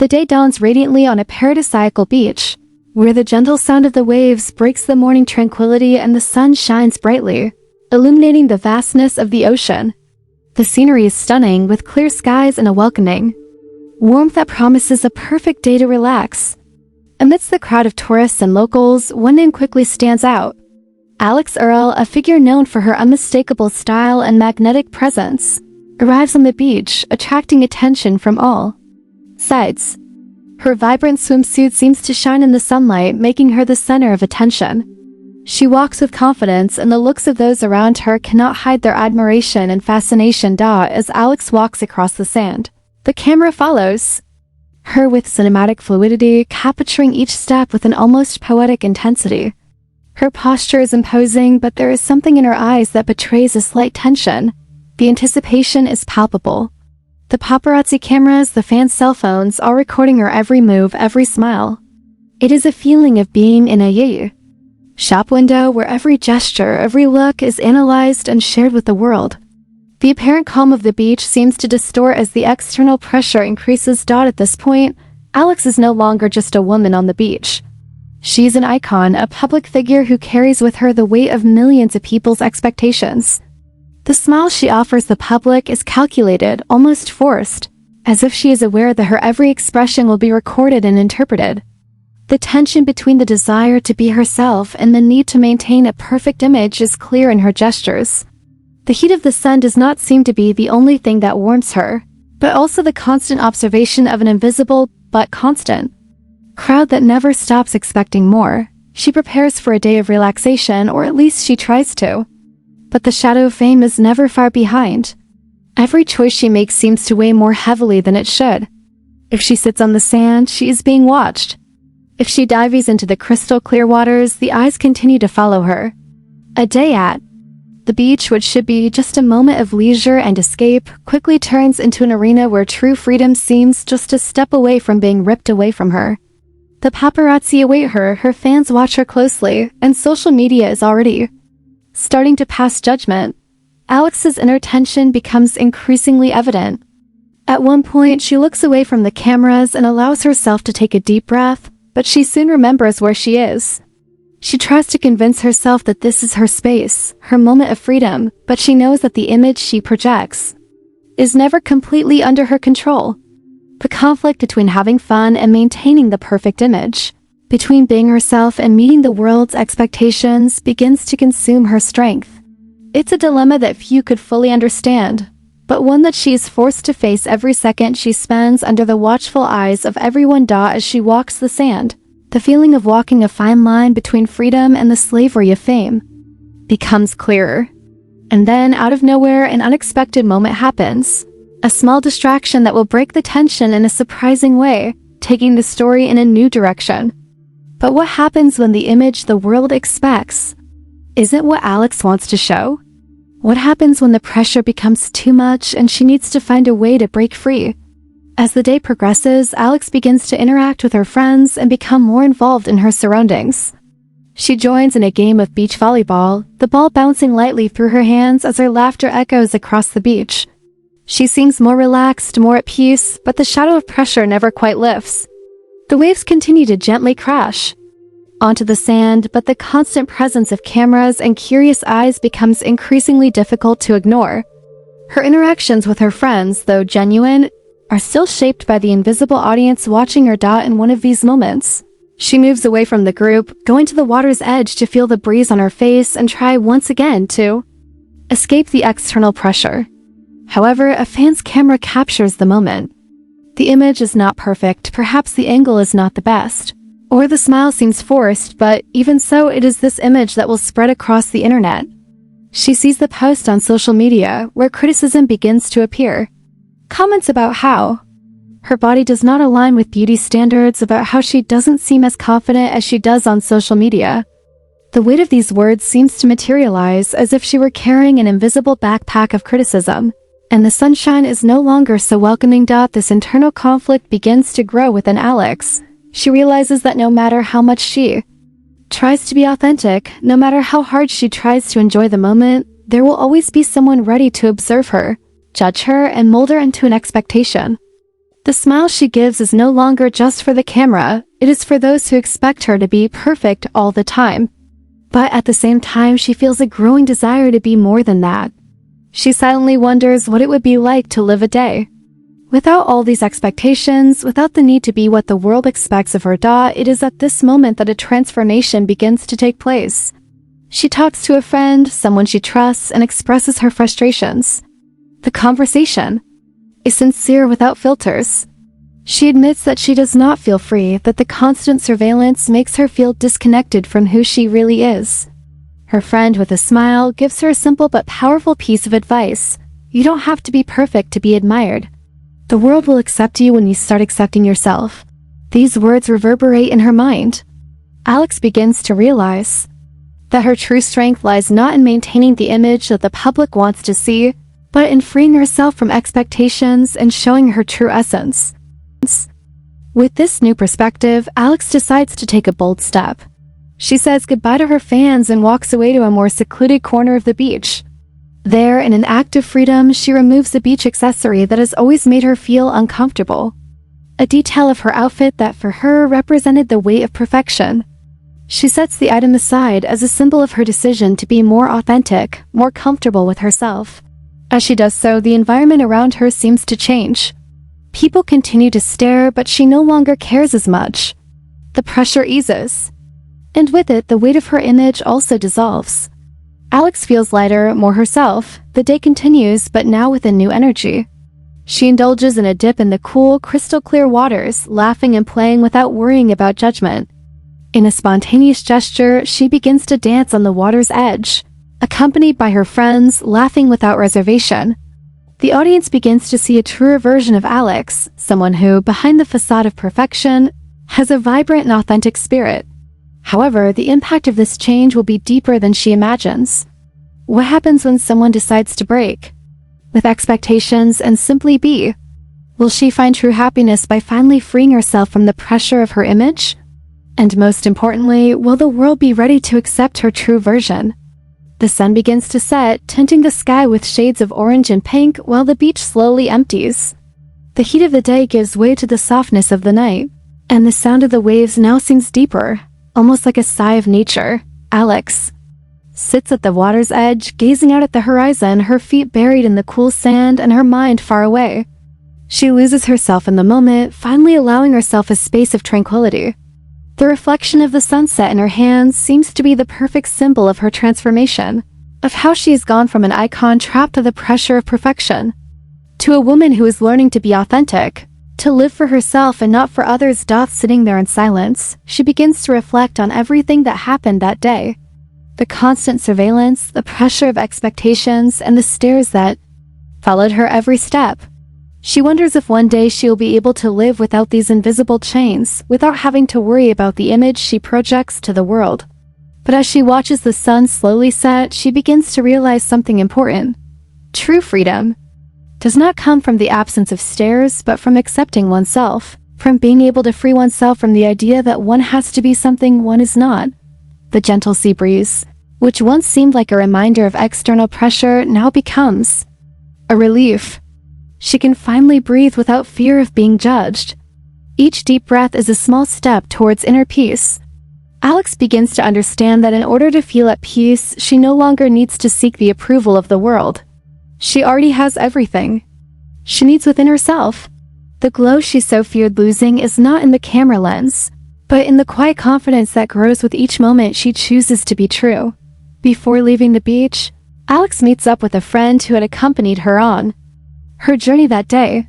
The day dawns radiantly on a paradisiacal beach, where the gentle sound of the waves breaks the morning tranquility and the sun shines brightly, illuminating the vastness of the ocean. The scenery is stunning, with clear skies and a welcoming warmth that promises a perfect day to relax. Amidst the crowd of tourists and locals, one name quickly stands out. Alix Earle, a figure known for her unmistakable style and magnetic presence, arrives on the beach, attracting attention from all sides. Her vibrant swimsuit seems to shine in the sunlight, making her the center of attention. She walks with confidence, and the looks of those around her cannot hide their admiration and fascination. As Alix walks across the sand, the camera follows her with cinematic fluidity, capturing each step with an almost poetic intensity. Her posture is imposing, but there is something in her eyes that betrays a slight tension. The anticipation is palpable. The paparazzi cameras, the fans' cell phones, all recording her every move, every smile. It is a feeling of being in a shop window where every gesture, every look is analyzed and shared with the world. The apparent calm of the beach seems to distort as the external pressure increases. At this point, Alix is no longer just a woman on the beach. She's an icon, a public figure who carries with her the weight of millions of people's expectations. The smile she offers the public is calculated, almost forced, as if she is aware that her every expression will be recorded and interpreted. The tension between the desire to be herself and the need to maintain a perfect image is clear in her gestures. The heat of the sun does not seem to be the only thing that warms her, but also the constant observation of an invisible, but constant crowd that never stops expecting more. She prepares for a day of relaxation, or at least she tries to. But the shadow of fame is never far behind. Every choice she makes seems to weigh more heavily than it should. If she sits on the sand, she is being watched. If she dives into the crystal clear waters, the eyes continue to follow her. A day at the beach, which should be just a moment of leisure and escape, quickly turns into an arena where true freedom seems just a step away from being ripped away from her. The paparazzi await her, her fans watch her closely, and social media is already starting to pass judgment. Alix's inner tension becomes increasingly evident. At one point, she looks away from the cameras and allows herself to take a deep breath, but she soon remembers where she is. She tries to convince herself that this is her space, her moment of freedom, but she knows that the image she projects is never completely under her control. The conflict between having fun and maintaining the perfect image, between being herself and meeting the world's expectations, begins to consume her strength. It's a dilemma that few could fully understand, but one that she is forced to face every second she spends under the watchful eyes of everyone. As she walks the sand, the feeling of walking a fine line between freedom and the slavery of fame becomes clearer. And then, out of nowhere, an unexpected moment happens. A small distraction that will break the tension in a surprising way, taking the story in a new direction. But what happens when the image the world expects isn't what Alix wants to show? What happens when the pressure becomes too much and she needs to find a way to break free? As the day progresses, Alix begins to interact with her friends and become more involved in her surroundings. She joins in a game of beach volleyball, the ball bouncing lightly through her hands as her laughter echoes across the beach. She seems more relaxed, more at peace, but the shadow of pressure never quite lifts. The waves continue to gently crash onto the sand, but the constant presence of cameras and curious eyes becomes increasingly difficult to ignore. Her interactions with her friends, though genuine, are still shaped by the invisible audience watching her. In one of these moments, she moves away from the group, going to the water's edge to feel the breeze on her face and try once again to escape the external pressure. However, a fan's camera captures the moment. The image is not perfect, perhaps the angle is not the best, or the smile seems forced, but even so, it is this image that will spread across the internet. She sees the post on social media, where criticism begins to appear. Comments about how her body does not align with beauty standards, about how she doesn't seem as confident as she does on social media. The weight of these words seems to materialize as if she were carrying an invisible backpack of criticism, and the sunshine is no longer so welcoming. This internal conflict begins to grow within Alix. She realizes that no matter how much she tries to be authentic, no matter how hard she tries to enjoy the moment, there will always be someone ready to observe her, judge her, and mold her into an expectation. The smile she gives is no longer just for the camera, it is for those who expect her to be perfect all the time. But at the same time, she feels a growing desire to be more than that. She silently wonders what it would be like to live a day without all these expectations, without the need to be what the world expects of her. It is at this moment that a transformation begins to take place. She talks to a friend, someone she trusts, and expresses her frustrations. The conversation is sincere without filters. She admits that she does not feel free, that the constant surveillance makes her feel disconnected from who she really is. Her friend, with a smile, gives her a simple but powerful piece of advice. You don't have to be perfect to be admired. The world will accept you when you start accepting yourself. These words reverberate in her mind. Alix begins to realize that her true strength lies not in maintaining the image that the public wants to see, but in freeing herself from expectations and showing her true essence. With this new perspective, Alix decides to take a bold step. She says goodbye to her fans and walks away to a more secluded corner of the beach. There, in an act of freedom, she removes a beach accessory that has always made her feel uncomfortable. A detail of her outfit that for her represented the weight of perfection. She sets the item aside as a symbol of her decision to be more authentic, more comfortable with herself. As she does so, the environment around her seems to change. People continue to stare, but she no longer cares as much. The pressure eases, and with it, the weight of her image also dissolves. Alix feels lighter, more herself. The day continues, but now with a new energy. She indulges in a dip in the cool, crystal-clear waters, laughing and playing without worrying about judgment. In a spontaneous gesture, she begins to dance on the water's edge, accompanied by her friends, laughing without reservation. The audience begins to see a truer version of Alix, someone who, behind the facade of perfection, has a vibrant and authentic spirit. However, the impact of this change will be deeper than she imagines. What happens when someone decides to break with expectations and simply be? Will she find true happiness by finally freeing herself from the pressure of her image? And most importantly, will the world be ready to accept her true version? The sun begins to set, tinting the sky with shades of orange and pink while the beach slowly empties. The heat of the day gives way to the softness of the night, and the sound of the waves now seems deeper, almost like a sigh of nature. Alix sits at the water's edge, gazing out at the horizon, her feet buried in the cool sand and her mind far away. She loses herself in the moment, finally allowing herself a space of tranquility. The reflection of the sunset in her hands seems to be the perfect symbol of her transformation, of how she has gone from an icon trapped to the pressure of perfection, to a woman who is learning to be authentic, to live for herself and not for others. Sitting there in silence, she begins to reflect on everything that happened that day. The constant surveillance, the pressure of expectations, and the stares that followed her every step. She wonders if one day she will be able to live without these invisible chains, without having to worry about the image she projects to the world. But as she watches the sun slowly set, she begins to realize something important. True freedom does not come from the absence of stares, but from accepting oneself, from being able to free oneself from the idea that one has to be something one is not. The gentle sea breeze, which once seemed like a reminder of external pressure, now becomes a relief. She can finally breathe without fear of being judged. Each deep breath is a small step towards inner peace. Alix begins to understand that in order to feel at peace, she no longer needs to seek the approval of the world. She already has everything she needs within herself. The glow she so feared losing is not in the camera lens, but in the quiet confidence that grows with each moment she chooses to be true. Before leaving the beach, Alix meets up with a friend who had accompanied her on her journey that day.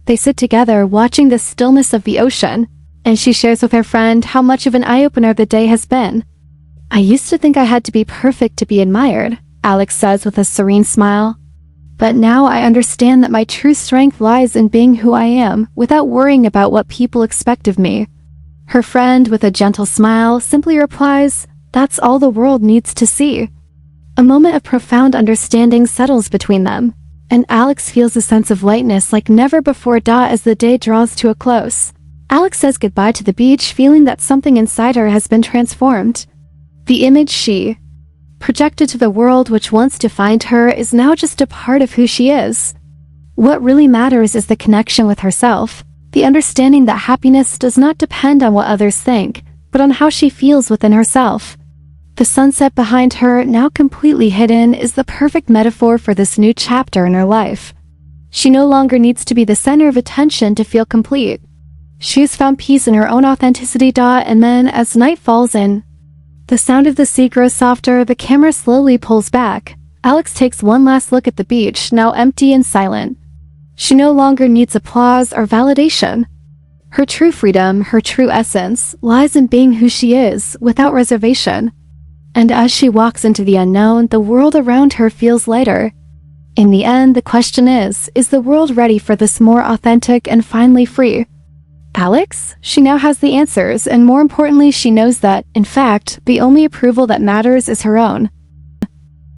They sit together watching the stillness of the ocean, and she shares with her friend how much of an eye-opener the day has been. I used to think I had to be perfect to be admired, Alix says with a serene smile. But now I understand that my true strength lies in being who I am, without worrying about what people expect of me. Her friend, with a gentle smile, simply replies, "That's all the world needs to see." A moment of profound understanding settles between them, and Alix feels a sense of lightness like never before. As the day draws to a close, Alix says goodbye to the beach, feeling that something inside her has been transformed. The image she projected to the world, which once defined her, is now just a part of who she is. What really matters is the connection with herself, The understanding that happiness does not depend on what others think, but on how she feels within herself. The sunset behind her, now completely hidden, is the perfect metaphor for this new chapter in her life. She no longer needs to be the center of attention to feel complete. She has found peace in her own authenticity. And then, as night falls in, the sound of the sea grows softer, the camera slowly pulls back. Alix takes one last look at the beach, now empty and silent. She no longer needs applause or validation. Her true freedom, her true essence, lies in being who she is, without reservation. And as she walks into the unknown, the world around her feels lighter. In the end, the question is the world ready for this more authentic and finally free Alix? She now has the answers, and more importantly, she knows that, in fact, the only approval that matters is her own.